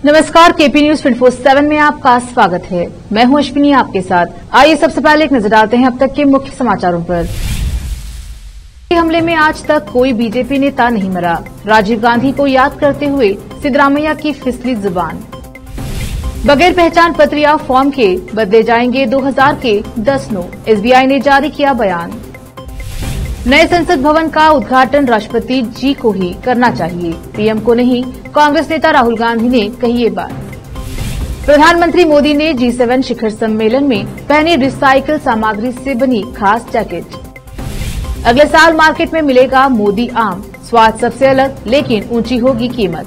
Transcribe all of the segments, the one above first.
नमस्कार, KP news 24/7 में आपका स्वागत है। मैं हूं अश्विनी आपके साथ। आइए सबसे पहले एक नजर डालते हैं अब तक के मुख्य समाचारों पर। हमले में आज तक कोई बीजेपी नेता नहीं मरा। राजीव गांधी को याद करते हुए सिद्धरामैया की फिसली जुबान। बगैर पहचान पत्र या फॉर्म के बदले जाएंगे 2000 के 10 नोट। एसबीआई ने जारी किया बयान। नए संसद भवन का उद्घाटन राष्ट्रपति जी को ही करना चाहिए, पीएम को नहीं, कांग्रेस नेता राहुल गांधी ने कही ये बात। प्रधानमंत्री मोदी ने G7 शिखर सम्मेलन में पहनी रिसाइकिल सामग्री से बनी खास जैकेट। अगले साल मार्केट में मिलेगा मोदी आम, स्वाद सबसे अलग लेकिन ऊंची होगी कीमत।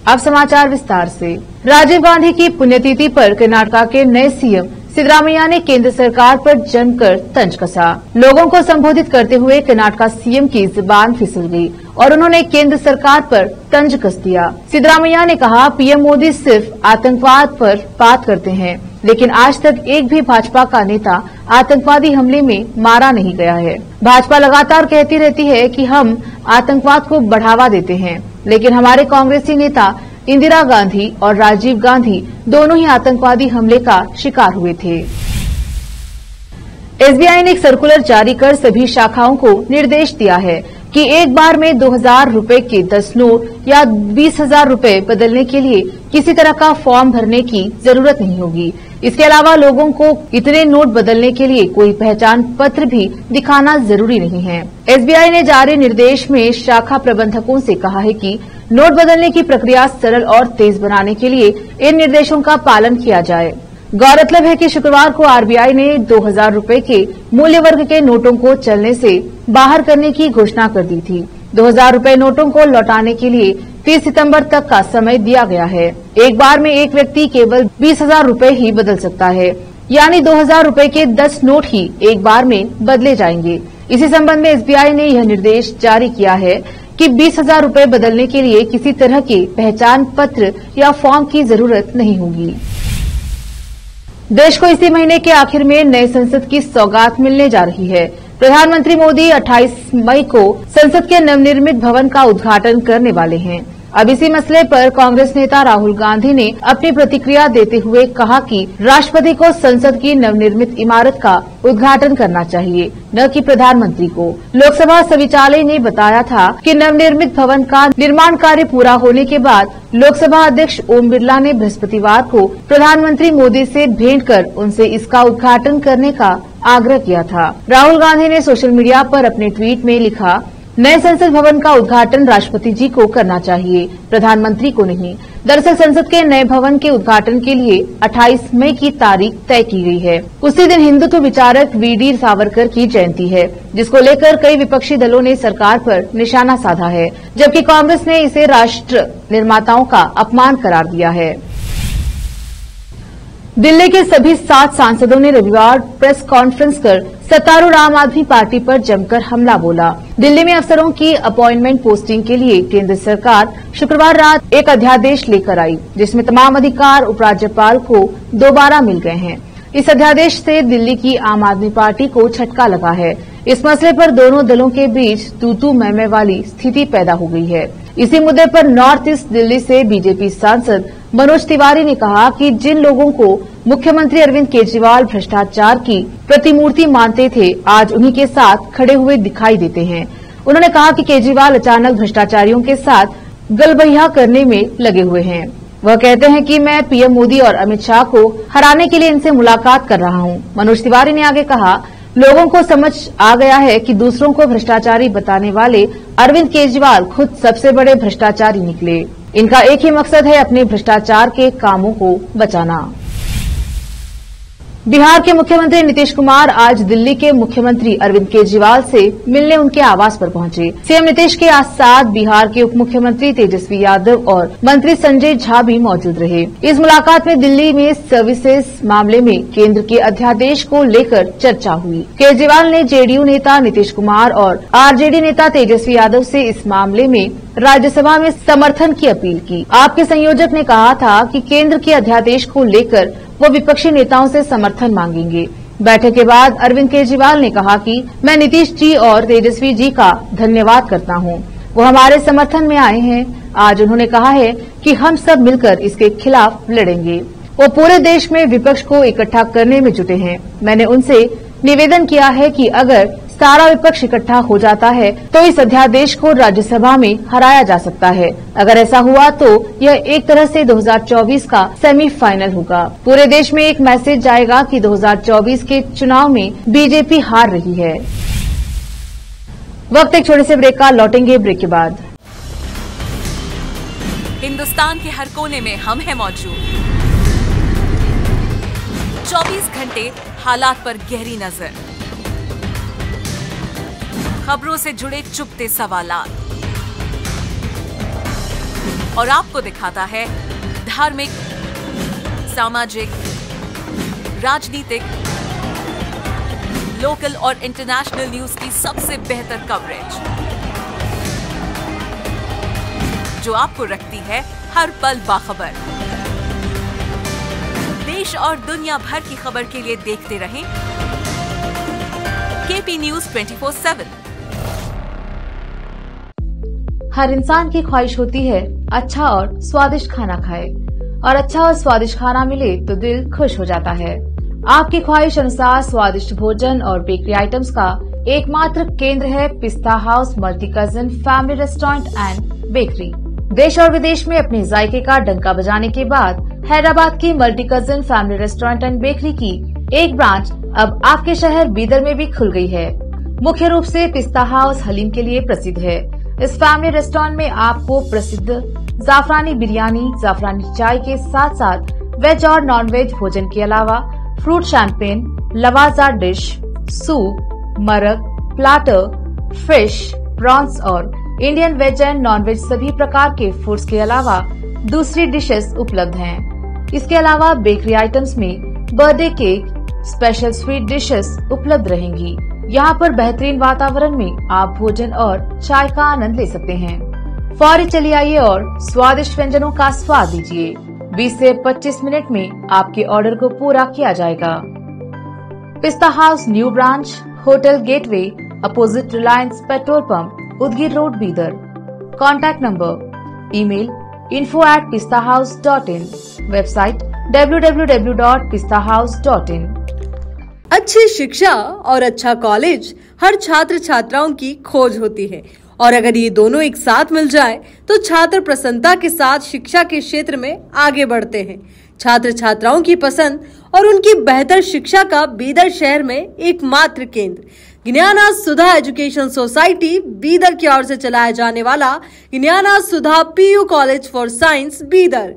अब समाचार विस्तार से। राजीव गांधी की पुण्यतिथि पर कर्नाटक के नए सीएम सिद्धरामैया ने केंद्र सरकार पर जमकर तंज कसा। लोगों को संबोधित करते हुए कर्नाटक सीएम की जुबान फिसल गई और उन्होंने केंद्र सरकार पर तंज कस दिया। सिद्धरामैया ने कहा, पीएम मोदी सिर्फ आतंकवाद पर बात करते हैं, लेकिन आज तक एक भी भाजपा का नेता आतंकवादी हमले में मारा नहीं गया है। भाजपा लगातार कहती रहती है कि हम आतंकवाद को बढ़ावा देते हैं, लेकिन हमारे कांग्रेसी नेता इंदिरा गांधी और राजीव गांधी दोनों ही आतंकवादी हमले का शिकार हुए थे। एसबीआई ने एक सर्कुलर जारी कर सभी शाखाओं को निर्देश दिया है कि एक बार में 2000 रुपए के 10 नोट या 20,000 रुपए बदलने के लिए किसी तरह का फॉर्म भरने की जरूरत नहीं होगी। इसके अलावा लोगों को इतने नोट बदलने के लिए कोई पहचान पत्र भी दिखाना जरूरी नहीं है। एसबीआई ने जारी निर्देश में शाखा प्रबंधकों से कहा है कि नोट बदलने की प्रक्रिया सरल और तेज बनाने के लिए इन निर्देशों का पालन किया जाए। गौरतलब है कि शुक्रवार को आरबीआई ने 2000 रुपए के मूल्य वर्ग के नोटों को चलने से बाहर करने की घोषणा कर दी थी। 2000 रुपए नोटों को लौटाने के लिए 30 सितंबर तक का समय दिया गया है। एक बार में एक व्यक्ति केवल 20,000 रुपए ही बदल सकता है, यानी 2000 रुपए के 10 नोट ही एक बार में बदले जाएंगे। इसी संबंध में एसबीआई ने यह निर्देश जारी किया है कि 20,000 रुपए बदलने के लिए किसी तरह के पहचान पत्र या फॉर्म की जरूरत नहीं होगी। देश को इसी महीने के आखिर में नए संसद की सौगात मिलने जा रही है। प्रधानमंत्री मोदी 28 मई को संसद के नवनिर्मित भवन का उद्घाटन करने वाले हैं। अब इसी मसले पर कांग्रेस नेता राहुल गांधी ने अपनी प्रतिक्रिया देते हुए कहा कि राष्ट्रपति को संसद की नवनिर्मित इमारत का उद्घाटन करना चाहिए, न कि प्रधानमंत्री को। लोकसभा सचिवालय ने बताया था कि नवनिर्मित भवन का निर्माण कार्य पूरा होने के बाद लोकसभा अध्यक्ष ओम बिरला ने बृहस्पतिवार को प्रधानमंत्री मोदी से भेंट कर उनसे इसका उद्घाटन करने का आग्रह किया था। राहुल गांधी ने सोशल मीडिया पर अपने ट्वीट में लिखा, नए संसद भवन का उद्घाटन राष्ट्रपति जी को करना चाहिए, प्रधानमंत्री को नहीं। दरअसल संसद के नए भवन के उद्घाटन के लिए 28 मई की तारीख तय की गई है। उसी दिन हिंदुत्व विचारक वीर सावरकर की जयंती है, जिसको लेकर कई विपक्षी दलों ने सरकार पर निशाना साधा है, जबकि कांग्रेस ने इसे राष्ट्र निर्माताओं का अपमान करार दिया है। दिल्ली के सभी 7 सांसदों ने रविवार प्रेस कॉन्फ्रेंस कर सत्तारूढ़ आम आदमी पार्टी पर जमकर हमला बोला। दिल्ली में अफसरों की अपॉइंटमेंट पोस्टिंग के लिए केंद्र सरकार शुक्रवार रात एक अध्यादेश लेकर आई, जिसमें तमाम अधिकार उपराज्यपाल को दोबारा मिल गए हैं। इस अध्यादेश से दिल्ली की आम आदमी पार्टी को झटका लगा है। इस मसले पर दोनों दलों के बीच तू-तू मैं-मैं वाली स्थिति पैदा हो गई है। इसी मुद्दे पर नॉर्थ ईस्ट दिल्ली से बीजेपी सांसद मनोज तिवारी ने कहा कि जिन लोगों को मुख्यमंत्री अरविंद केजरीवाल भ्रष्टाचार की प्रतिमूर्ति मानते थे, आज उन्हीं के साथ खड़े हुए दिखाई देते हैं। उन्होंने कहा कि केजरीवाल अचानक भ्रष्टाचारियों के साथ गलबैया करने में लगे हुए हैं। वह कहते हैं कि मैं पीएम मोदी और अमित शाह को हराने के लिए इनसे मुलाकात कर रहा हूं। मनोज तिवारी ने आगे कहा, लोगों को समझ आ गया है कि दूसरों को भ्रष्टाचारी बताने वाले अरविंद केजरीवाल खुद सबसे बड़े भ्रष्टाचारी निकले। इनका एक ही मकसद है, अपने भ्रष्टाचार के कामों को बचाना। बिहार के मुख्यमंत्री नीतीश कुमार आज दिल्ली के मुख्यमंत्री अरविंद केजरीवाल से मिलने उनके आवास पर पहुंचे। सीएम नीतीश के साथ बिहार के उप मुख्यमंत्री तेजस्वी यादव और मंत्री संजय झा भी मौजूद रहे। इस मुलाकात में दिल्ली में सर्विसेज मामले में केंद्र के अध्यादेश को लेकर चर्चा हुई। केजरीवाल ने जेडीयू नेता नीतीश कुमार और आरजेडी नेता तेजस्वी यादव से इस मामले में राज्यसभा में समर्थन की अपील की। आपके संयोजक ने कहा था कि केंद्र के अध्यादेश को लेकर वो विपक्षी नेताओं से समर्थन मांगेंगे। बैठक के बाद अरविंद केजरीवाल ने कहा कि मैं नीतीश जी और तेजस्वी जी का धन्यवाद करता हूं। वो हमारे समर्थन में आए हैं। आज उन्होंने कहा है कि हम सब मिलकर इसके खिलाफ लड़ेंगे। वो पूरे देश में विपक्ष को इकट्ठा करने में जुटे हैं। मैंने उनसे निवेदन किया है कि अगर सारा विपक्ष इकट्ठा हो जाता है तो इस अध्यादेश को राज्यसभा में हराया जा सकता है। अगर ऐसा हुआ तो यह एक तरह से 2024 का सेमीफाइनल होगा। पूरे देश में एक मैसेज जाएगा कि 2024 के चुनाव में बीजेपी हार रही है। वक्त एक छोटे से ब्रेक का, लौटेंगे ब्रेक के बाद। हिंदुस्तान के हर कोने में हम हैं मौजूद। 24 घंटे हालात पर गहरी नजर, खबरों से जुड़े चुपते सवालात और आपको दिखाता है धार्मिक, सामाजिक, राजनीतिक, लोकल और इंटरनेशनल न्यूज की सबसे बेहतर कवरेज, जो आपको रखती है हर पल बाखबर। देश और दुनिया भर की खबर के लिए देखते रहें केपी न्यूज 24/7। हर इंसान की ख्वाहिश होती है अच्छा और स्वादिष्ट खाना खाए, और अच्छा और स्वादिष्ट खाना मिले तो दिल खुश हो जाता है। आपकी ख्वाहिश अनुसार स्वादिष्ट भोजन और बेकरी आइटम्स का एकमात्र केंद्र है पिस्ता house multi cousin family restaurant and bakery. देश और विदेश में अपने जायके का डंका बजाने के बाद हैदराबाद की multi cousin family restaurant and bakery की एक ब्रांच अब आपके शहर बीदर में भी खुल गई है। मुख्य रूप से पिस्ता हाउस हलीम के लिए प्रसिद्ध है। इस फैमिली रेस्टोरेंट में आपको प्रसिद्ध जाफरानी बिरयानी, जाफरानी चाय के साथ साथ वेज और नॉन वेज भोजन के अलावा फ्रूट शैंपेन, लवाजा डिश, सूप, मरक, प्लाटर, फिश, प्रॉन्स और Indian veg and non veg सभी प्रकार के फूड्स के अलावा दूसरी डिशेस उपलब्ध हैं। इसके अलावा बेकरी आइटम्स में birthday cake, special sweet dishes उपलब्ध रहेंगी। यहाँ पर बेहतरीन वातावरण में आप भोजन और चाय का आनंद ले सकते हैं। फौरी चलिए आइए और स्वादिष्ट व्यंजनों का स्वाद लीजिए। 20 से 25 मिनट में आपके ऑर्डर को पूरा किया जाएगा। पिस्ता house new branch, hotel gateway, opposite Reliance petrol pump, Udgir road, Bidar. Contact number, email info@pistahouse.in, website www.pistahouse.in। अच्छी शिक्षा और अच्छा कॉलेज हर छात्र छात्राओं की खोज होती है, और अगर ये दोनों एक साथ मिल जाए तो छात्र प्रसन्नता के साथ शिक्षा के क्षेत्र में आगे बढ़ते हैं। छात्र छात्राओं की पसंद और उनकी बेहतर शिक्षा का बीदर शहर में एकमात्र केंद्र ज्ञाना सुधा एजुकेशन सोसाइटी बीदर की ओर से चलाया जाने वाला Gnana Sudha PU college for science Bidar.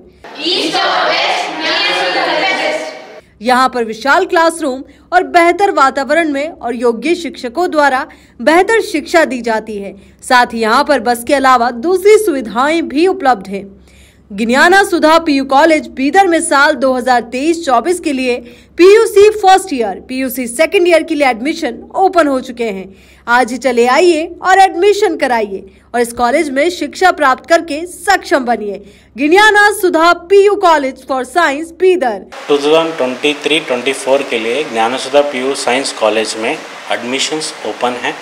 यहाँ पर विशाल क्लासरूम और बेहतर वातावरण में और योग्य शिक्षकों द्वारा बेहतर शिक्षा दी जाती है। साथ ही यहाँ पर बस के अलावा दूसरी सुविधाएं भी उपलब्ध हैं। ज्ञाना सुधा पीयू कॉलेज बीदर में साल 2023-24 के लिए PUC first year, PUC second year के लिए एडमिशन ओपन हो चुके हैं। आज ही चले आइए और एडमिशन कराइए और इस कॉलेज में शिक्षा प्राप्त करके सक्षम बनिए। Gnana Sudha PU college for science Bidar. 2023-24 के लिए Gnana Sudha PU science college में एडमिशन्स ओपन हैं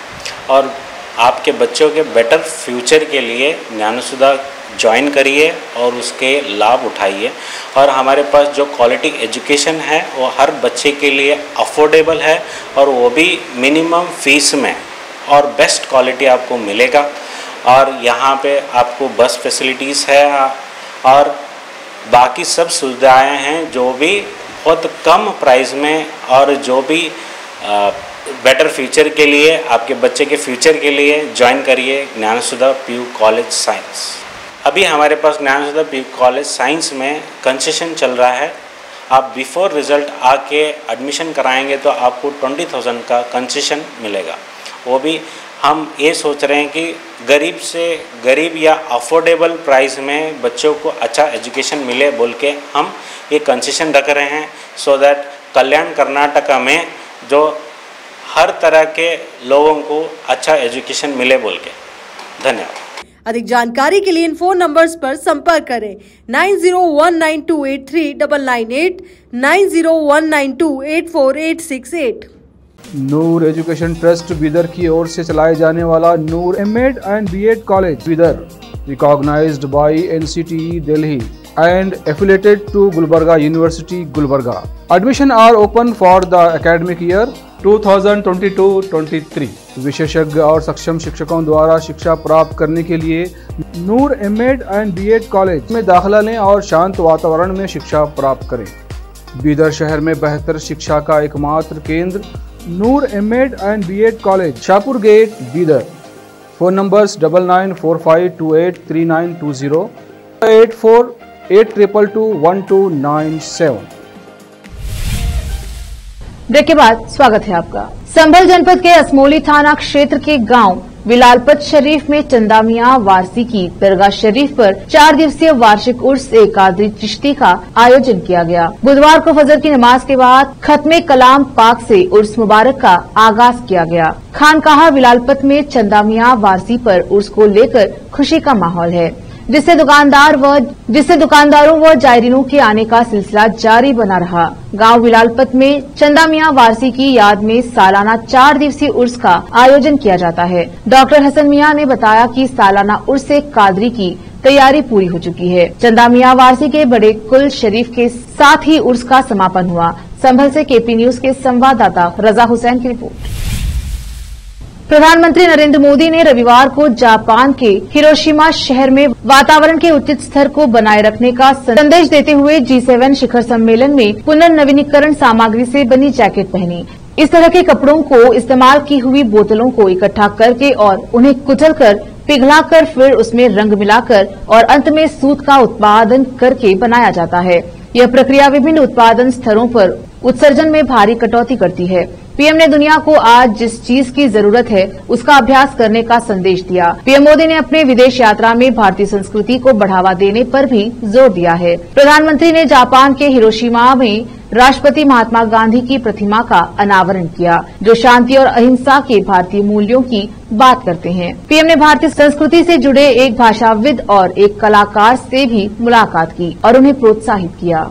और आपके बच्चों के बेटर फ्यूचर के लिए ज्ञाना सुधा ज्वाइन करिए और उसके लाभ उठाइए। और हमारे पास जो क्वालिटी एजुकेशन है वो हर बच्चे के लिए अफोर्डेबल है और वो भी मिनिमम फीस में, और बेस्ट क्वालिटी आपको मिलेगा। और यहाँ पे आपको बस फैसिलिटीज़ है और बाकी सब सुविधाएं हैं जो भी बहुत कम प्राइस में, और जो भी बेटर फ्यूचर के लिए, आपके बच्चे के फ्यूचर के लिए ज्वाइन करिए ज्ञाना सुधा पीयू कॉलेज साइंस। अभी हमारे पास ज्ञाना सुधा पीयू कॉलेज साइंस में कंसेशन चल रहा है आप बिफोर रिजल्ट आके एडमिशन कराएंगे तो आपको 20,000 का कंसेशन मिलेगा। वो भी हम ये सोच रहे हैं कि गरीब से गरीब या अफोर्डेबल प्राइस में बच्चों को अच्छा एजुकेशन मिले बोल के हम ये कंसेशन रख रहे हैं, सो दैट कल्याण कर्नाटका में जो हर तरह के लोगों को अच्छा एजुकेशन मिले बोल के। धन्यवाद। अधिक जानकारी के लिए इन फोन नंबर्स पर संपर्क करें 9019283998, 9019284868। नूर एजुकेशन ट्रस्ट बीदर की ओर से चलाए जाने वाला Noor MEd and BEd college Bidar, recognised by NCTE Delhi and affiliated to Gulbarga University, Gulbarga. Admission are open for the academic year 2022-23. विशेषज्ञ और सक्षम शिक्षकों द्वारा शिक्षा प्राप्त करने के लिए नूर एमएड एंड बीएड कॉलेज में दाखिला लें और शांत वातावरण में शिक्षा प्राप्त करें। बीदर शहर में बेहतर शिक्षा का एकमात्र केंद्र Noor MEd and BEd college, Shahpur gate, Bidar. Phone numbers 9945283920, 8482221297। Break के बाद स्वागत है आपका। संभल जनपद के असमोली थाना क्षेत्र के गांव विलालपत शरीफ में चंदा मियां वारसी की दरगाह शरीफ पर 4 दिवसीय वार्षिक उर्स ए कादरी चिश्ती का आयोजन किया गया। बुधवार को फजर की नमाज के बाद खत्मे कलाम पाक से उर्स मुबारक का आगाज किया गया। खानकाहा विलालपत में चंदा मियां वारसी पर उर्स को लेकर खुशी का माहौल है, जिससे दुकानदारों व जायरीनों के आने का सिलसिला जारी बना रहा। गांव विलालपत में चंदा मियां वारसी की याद में सालाना 4 दिवसीय उर्स का आयोजन किया जाता है। डॉक्टर हसन मियां ने बताया कि सालाना उर्स कादरी की तैयारी पूरी हो चुकी है। चंदा मियां वारसी के बड़े कुल शरीफ के साथ ही उर्स का समापन हुआ। संभल से केपी न्यूज के संवाददाता रजा हुसैन की रिपोर्ट। प्रधानमंत्री नरेंद्र मोदी ने रविवार को जापान के हिरोशिमा शहर में वातावरण के उचित स्तर को बनाए रखने का संदेश देते हुए G7 शिखर सम्मेलन में पुनर्नवीनीकरण सामग्री से बनी जैकेट पहनी। इस तरह के कपड़ों को इस्तेमाल की हुई बोतलों को इकट्ठा करके और उन्हें कुचलकर, पिघलाकर, फिर उसमें रंग मिलाकर और अंत में सूत का उत्पादन करके बनाया जाता है। यह प्रक्रिया विभिन्न उत्पादन स्तरों पर उत्सर्जन में भारी कटौती करती है। पीएम ने दुनिया को आज जिस चीज की जरूरत है उसका अभ्यास करने का संदेश दिया। पीएम मोदी ने अपने विदेश यात्रा में भारतीय संस्कृति को बढ़ावा देने पर भी जोर दिया है। प्रधानमंत्री ने जापान के हिरोशिमा में राष्ट्रपति महात्मा गांधी की प्रतिमा का अनावरण किया, जो शांति और अहिंसा के भारतीय मूल्यों की बात करते हैं। पीएम ने भारतीय संस्कृति से जुड़े एक भाषाविद और एक कलाकार से भी मुलाकात की और उन्हें प्रोत्साहित किया।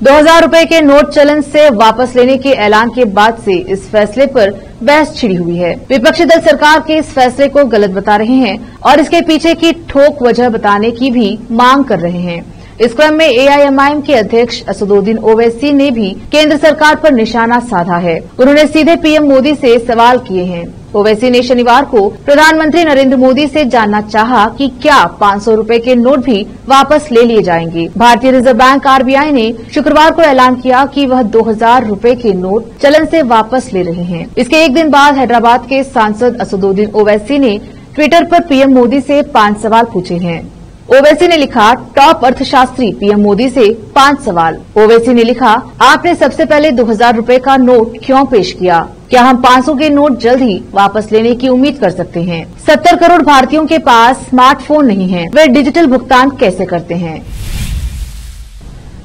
2000 रुपए के नोट चलन से वापस लेने के ऐलान के बाद से इस फैसले पर बहस छिड़ी हुई है। विपक्षी दल सरकार के इस फैसले को गलत बता रहे हैं और इसके पीछे की ठोक वजह बताने की भी मांग कर रहे हैं। इस क्रम में AIMIM के अध्यक्ष असदुद्दीन ओवैसी ने भी केंद्र सरकार पर निशाना साधा है। उन्होंने सीधे पीएम मोदी से सवाल किए हैं। ओवैसी ने शनिवार को प्रधानमंत्री नरेंद्र मोदी से जानना चाहा कि क्या 500 रुपए के नोट भी वापस ले लिए जाएंगे। भारतीय रिजर्व बैंक RBI ने शुक्रवार को ऐलान किया कि वह 2000 रुपए के नोट चलन से वापस ले रहे हैं। इसके एक दिन बाद हैदराबाद के सांसद असदुद्दीन ओवैसी ने ट्विटर पर पीएम मोदी से 5 सवाल पूछे हैं। ओवैसी ने लिखा, टॉप अर्थशास्त्री पीएम मोदी से 5 सवाल। ओवैसी ने लिखा, आपने सबसे पहले 2000 रुपए का नोट क्यों पेश किया? क्या हम 500 के नोट जल्द ही वापस लेने की उम्मीद कर सकते हैं? 70 करोड़ भारतीयों के पास स्मार्टफोन नहीं है, वे डिजिटल भुगतान कैसे करते हैं?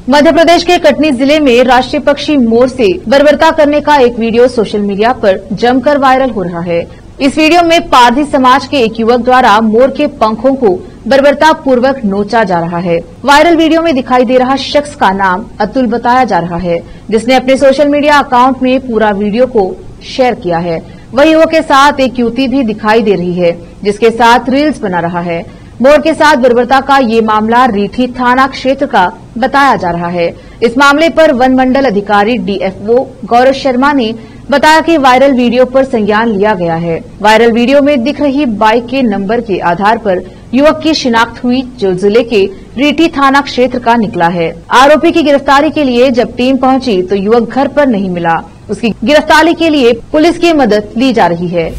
मध्य प्रदेश के कटनी जिले में राष्ट्रीय पक्षी मोर से बर्बरता करने का एक वीडियो सोशल मीडिया पर जमकर वायरल हो रहा है। इस वीडियो में पारधी समाज के एक युवक द्वारा मोर के पंखों को बर्बरता पूर्वक नोचा जा रहा है। वायरल वीडियो में दिखाई दे रहा शख्स का नाम अतुल बताया जा रहा है, जिसने अपने सोशल मीडिया अकाउंट में पूरा वीडियो को शेयर किया है। वही युवक के साथ एक युवती भी दिखाई दे रही है, जिसके साथ रील्स बना रहा है। मोर के साथ बर्बरता का ये मामला रीठी थाना क्षेत्र का बताया जा रहा है। इस मामले पर वन मंडल अधिकारी DFO गौरव शर्मा ने बताया कि वायरल वीडियो पर संज्ञान लिया गया है। वायरल वीडियो में दिख रही बाइक के नंबर के आधार पर युवक की शिनाख्त हुई, जो जिले के रीठी थाना क्षेत्र का निकला है। आरोपी की गिरफ्तारी के लिए जब टीम पहुंची तो युवक घर पर नहीं मिला। उसकी गिरफ्तारी के लिए पुलिस की मदद ली जा रही है।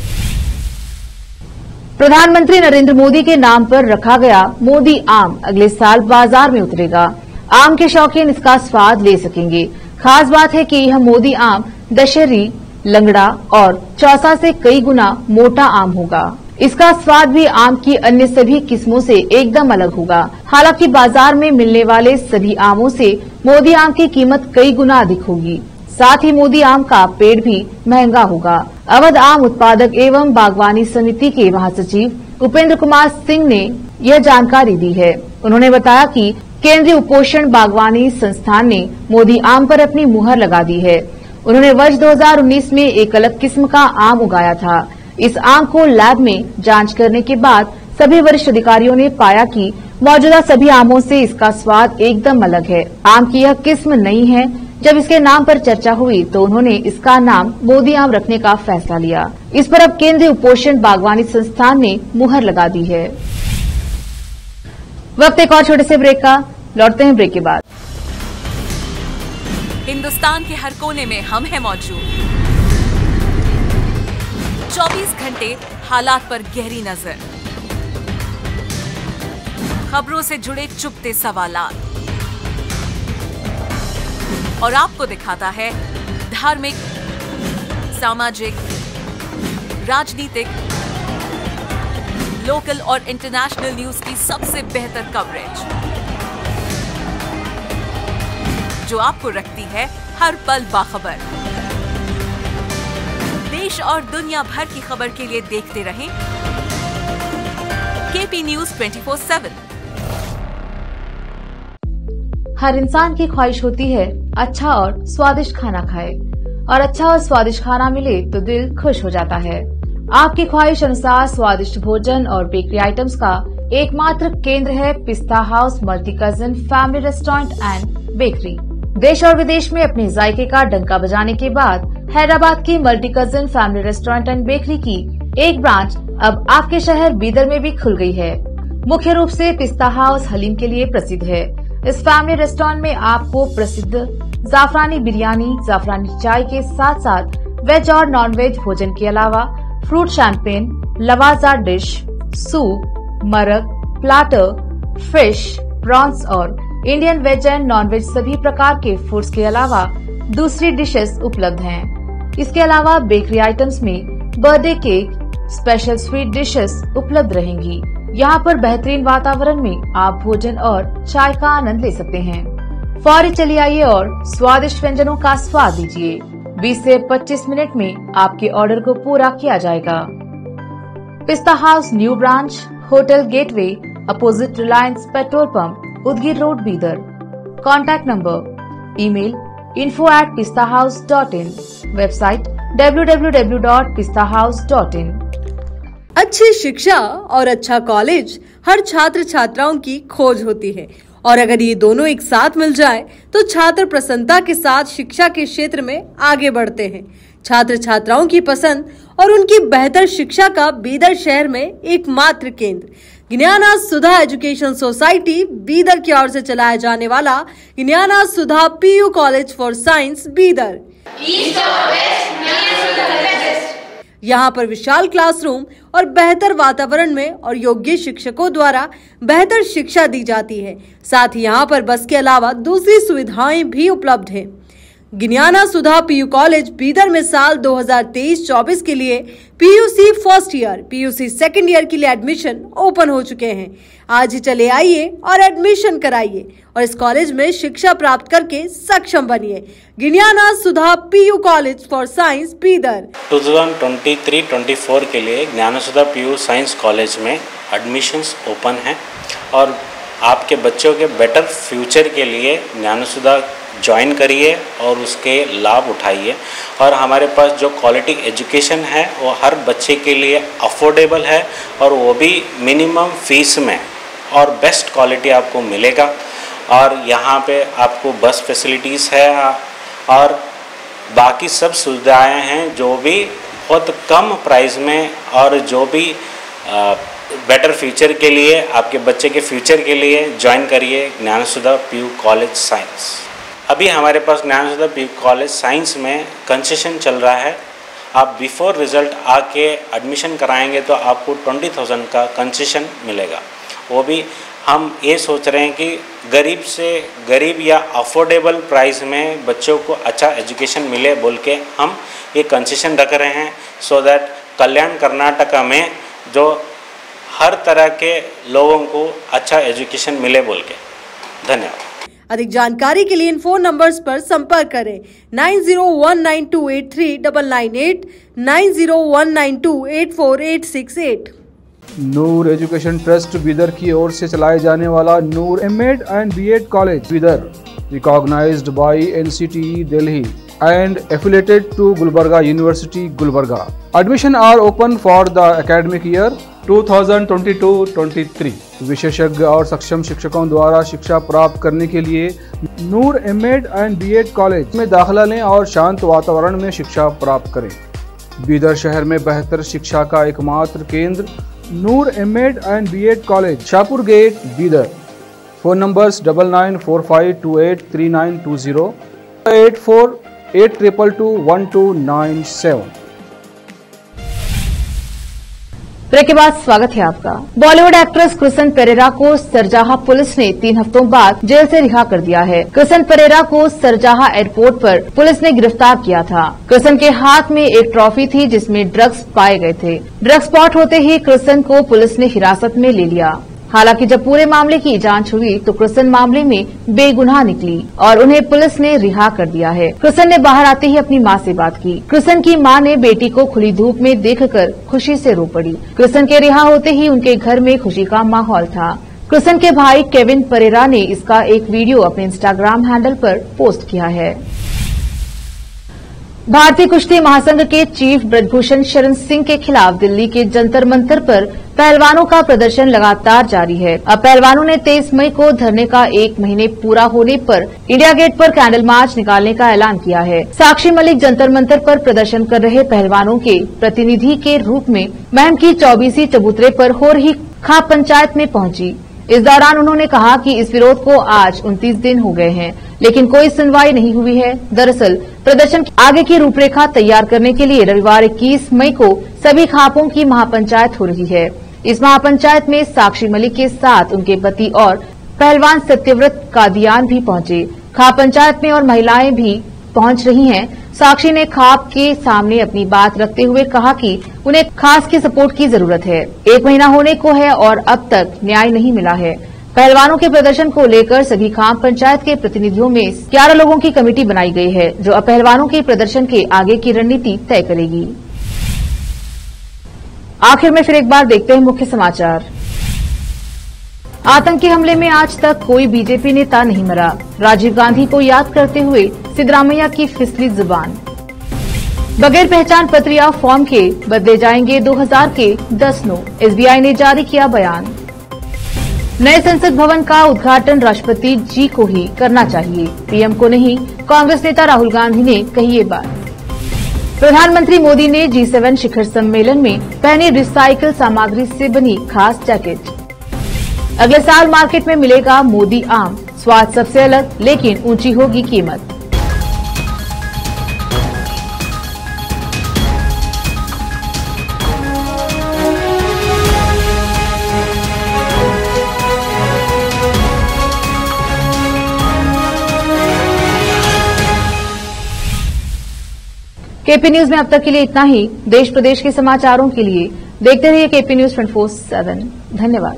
प्रधानमंत्री नरेंद्र मोदी के नाम पर रखा गया मोदी आम अगले साल बाजार में उतरेगा। आम के शौकीन इसका स्वाद ले सकेंगे। खास बात है कि यह मोदी आम दशहरी, लंगड़ा और चौसा से कई गुना मोटा आम होगा। इसका स्वाद भी आम की अन्य सभी किस्मों से एकदम अलग होगा। हालांकि बाजार में मिलने वाले सभी आमों से मोदी आम की कीमत कई गुना अधिक होगी। साथ ही मोदी आम का पेड़ भी महंगा होगा। अवध आम उत्पादक एवं बागवानी समिति के महासचिव उपेंद्र कुमार सिंह ने यह जानकारी दी है। उन्होंने बताया कि केंद्रीय उपोषण बागवानी संस्थान ने मोदी आम पर अपनी मुहर लगा दी है। उन्होंने वर्ष 2019 में एक अलग किस्म का आम उगाया था। इस आम को लैब में जांच करने के बाद सभी वरिष्ठ अधिकारियों ने पाया कि मौजूदा सभी आमों से इसका स्वाद एकदम अलग है। आम की यह किस्म नई है। जब इसके नाम पर चर्चा हुई तो उन्होंने इसका नाम मोदी आम रखने का फैसला लिया। इस पर अब केंद्रीय उपोषण बागवानी संस्थान ने मुहर लगा दी है। वक्त एक और छोटे से ब्रेक का, लौटते हैं ब्रेक के बाद। हिंदुस्तान के हर कोने में हम हैं मौजूद। 24 घंटे हालात पर गहरी नजर, खबरों से जुड़े चुपते सवालात और आपको दिखाता है धार्मिक, सामाजिक, राजनीतिक, लोकल और इंटरनेशनल न्यूज की सबसे बेहतर कवरेज, जो आपको रखती है हर पल बाखबर। देश और दुनिया भर की खबर के लिए देखते रहें केपी न्यूज 24/7। हर इंसान की ख्वाहिश होती है अच्छा और स्वादिष्ट खाना खाए, और अच्छा और स्वादिष्ट खाना मिले तो दिल खुश हो जाता है। आपकी ख्वाहिश अनुसार स्वादिष्ट भोजन और बेकरी आइटम्स का एकमात्र केंद्र है पिस्ता house multi cousin family restaurant and bakery. देश और विदेश में अपने जायके का डंका बजाने के बाद हैदराबाद की multi cousin family restaurant and bakery की एक ब्रांच अब आपके शहर बीदर में भी खुल गई है। मुख्य रूप से पिस्ता हाउस हलीम के लिए प्रसिद्ध है। इस फैमिली रेस्टोरेंट में आपको प्रसिद्ध जाफरानी बिरयानी, जाफरानी चाय के साथ साथ वेज और नॉन वेज भोजन के अलावा फ्रूट शैंपेन, लवाजा डिश, सूप, मरक, प्लाटर, फिश, प्रॉन्स और Indian veg and non veg सभी प्रकार के फूड्स के अलावा दूसरी डिशेस उपलब्ध हैं। इसके अलावा बेकरी आइटम्स में birthday cake, special sweet dishes उपलब्ध रहेंगी। यहाँ पर बेहतरीन वातावरण में आप भोजन और चाय का आनंद ले सकते हैं। फौरी चलिए आइए और स्वादिष्ट व्यंजनों का स्वाद लीजिए। 20 से 25 मिनट में आपके ऑर्डर को पूरा किया जाएगा। पिस्ता house new branch, hotel gateway, opposite Reliance petrol pump, Udgir road, Bidar. Contact number, email info@pistahouse.in, website www.pistahouse.in। अच्छी शिक्षा और अच्छा कॉलेज हर छात्र छात्राओं की खोज होती है, और अगर ये दोनों एक साथ मिल जाए तो छात्र प्रसन्नता के साथ शिक्षा के क्षेत्र में आगे बढ़ते हैं। छात्र छात्राओं की पसंद और उनकी बेहतर शिक्षा का बीदर शहर में एकमात्र केंद्र ज्ञाना सुधा एजुकेशन सोसाइटी बीदर की ओर से चलाया जाने वाला Gnana Sudha PU college for science Bidar. यहाँ पर विशाल क्लासरूम और बेहतर वातावरण में और योग्य शिक्षकों द्वारा बेहतर शिक्षा दी जाती है। साथ ही यहाँ पर बस के अलावा दूसरी सुविधाएं भी उपलब्ध हैं। ज्ञाना सुधा पीयू कॉलेज बीदर में साल 2023-24 के लिए PUC first year, PUC second year के लिए एडमिशन ओपन हो चुके हैं। आज ही चले आइए और एडमिशन कराइए और इस कॉलेज में शिक्षा प्राप्त करके सक्षम बनिए। Gnana Sudha PU college for science Bidar. 2023-24 के लिए Gnana Sudha PU science college में एडमिशन्स ओपन हैं और आपके बच्चों के बेटर फ्यूचर के लिए ज्ञाना सुधा ज्वाइन करिए और उसके लाभ उठाइए। और हमारे पास जो क्वालिटी एजुकेशन है वो हर बच्चे के लिए अफोर्डेबल है और वो भी मिनिमम फीस में और बेस्ट क्वालिटी आपको मिलेगा। और यहाँ पे आपको बस फैसिलिटीज़ है और बाकी सब सुविधाएं हैं जो भी बहुत कम प्राइस में और जो भी बेटर फ्यूचर के लिए आपके बच्चे के फ्यूचर के लिए ज्वाइन करिए ज्ञाना सुधा पीयू कॉलेज साइंस। अभी हमारे पास ज्ञाना सुधा पीयू कॉलेज साइंस में कंसेशन चल रहा है। आप बिफोर रिज़ल्ट आके एडमिशन कराएंगे तो आपको 20,000 का कंसेशन मिलेगा। वो भी हम ये सोच रहे हैं कि गरीब से गरीब या अफोर्डेबल प्राइस में बच्चों को अच्छा एजुकेशन मिले बोल के हम ये कंसेशन रख रहे हैं, सो दैट कल्याण कर्नाटका में जो हर तरह के लोगों को अच्छा एजुकेशन मिले बोल के। धन्यवाद। अधिक जानकारी के लिए इन फोन नंबर्स पर संपर्क करें 9019283998, 9019284868। नूर एजुकेशन ट्रस्ट बीदर की ओर से चलाए जाने वाला Noor MEd and BEd college Bidar, recognised by NCTE Delhi and affiliated to Gulbarga University, Gulbarga. Admission are open for the academic year 2022-23. विशेषज्ञ और सक्षम शिक्षकों द्वारा शिक्षा प्राप्त करने के लिए नूर एमएड एंड बीएड कॉलेज में दाखिला लें और शांत वातावरण में शिक्षा प्राप्त करें। बीदर शहर में बेहतर शिक्षा का एकमात्र केंद्र Noor MEd and BEd college, Shahpur gate, Bidar. Phone numbers 9945283920, 8482221297। Break के बाद स्वागत है आपका। बॉलीवुड एक्ट्रेस कृष्ण पेरेरा को सरजाहा पुलिस ने 3 हफ्तों बाद जेल से रिहा कर दिया है। कृष्ण पेरेरा को सरजाहा एयरपोर्ट पर पुलिस ने गिरफ्तार किया था। कृष्ण के हाथ में एक ट्रॉफी थी जिसमें ड्रग्स पाए गए थे। ड्रग्स स्पॉट होते ही कृष्ण को पुलिस ने हिरासत में ले लिया। हालांकि जब पूरे मामले की जांच हुई तो कृष्ण मामले में बेगुनाह निकली और उन्हें पुलिस ने रिहा कर दिया है। कृष्ण ने बाहर आते ही अपनी मां से बात की। कृष्ण की मां ने बेटी को खुली धूप में देखकर खुशी से रो पड़ी। कृष्ण के रिहा होते ही उनके घर में खुशी का माहौल था। कृष्ण के भाई केविन परेरा ने इसका एक वीडियो अपने इंस्टाग्राम हैंडल पर पोस्ट किया है। भारतीय कुश्ती महासंघ के चीफ ब्रजभूषण शरण सिंह के खिलाफ दिल्ली के जंतर मंतर पर पहलवानों का प्रदर्शन लगातार जारी है। अब पहलवानों ने 23 मई को धरने का 1 महीने पूरा होने पर इंडिया गेट पर कैंडल मार्च निकालने का ऐलान किया है। साक्षी मलिक जंतर मंतर पर प्रदर्शन कर रहे पहलवानों के प्रतिनिधि के रूप में महम की 24वीं चबूतरे पर हो रही खाप पंचायत में पहुंची। इस दौरान उन्होंने कहा कि इस विरोध को आज 29 दिन हो गए हैं, लेकिन कोई सुनवाई नहीं हुई है। दरअसल प्रदर्शन की आगे की रूपरेखा तैयार करने के लिए रविवार 21 मई को सभी खापों की महापंचायत हो रही है। इस महापंचायत में साक्षी मलिक के साथ उनके पति और पहलवान सत्यव्रत कादियान भी पहुंचे। खाप पंचायत में और महिलाएं भी पहुंच रही हैं। साक्षी ने खाप के सामने अपनी बात रखते हुए कहा कि उन्हें खास की सपोर्ट की जरूरत है। 1 महीना होने को है और अब तक न्याय नहीं मिला है। पहलवानों के प्रदर्शन को लेकर सभी खाप पंचायत के प्रतिनिधियों में 11 लोगों की कमेटी बनाई गई है, जो अब पहलवानों के प्रदर्शन के आगे की रणनीति तय करेगी। आखिर में फिर एक बार देखते हैं मुख्य समाचार। आतंकी हमले में आज तक कोई बीजेपी नेता नहीं मरा। राजीव गांधी को याद करते हुए सिद्धरामैया की फिसली जुबान। बगैर पहचान पत्र या फॉर्म के बदले जाएंगे 2000 के 10 नोट, एसबीआई ने जारी किया बयान। नए संसद भवन का उद्घाटन राष्ट्रपति जी को ही करना चाहिए, पीएम को नहीं, कांग्रेस नेता राहुल गांधी ने कही ये बात। प्रधानमंत्री मोदी ने G7 शिखर सम्मेलन में पहनी रिसाइकिल सामग्री से बनी खास जैकेट। अगले साल मार्केट में मिलेगा मोदी आम, स्वाद सबसे अलग लेकिन ऊंची होगी कीमत। केपी न्यूज में अब तक के लिए इतना ही। देश प्रदेश के समाचारों के लिए देखते रहिए केपी न्यूज 24/7। धन्यवाद।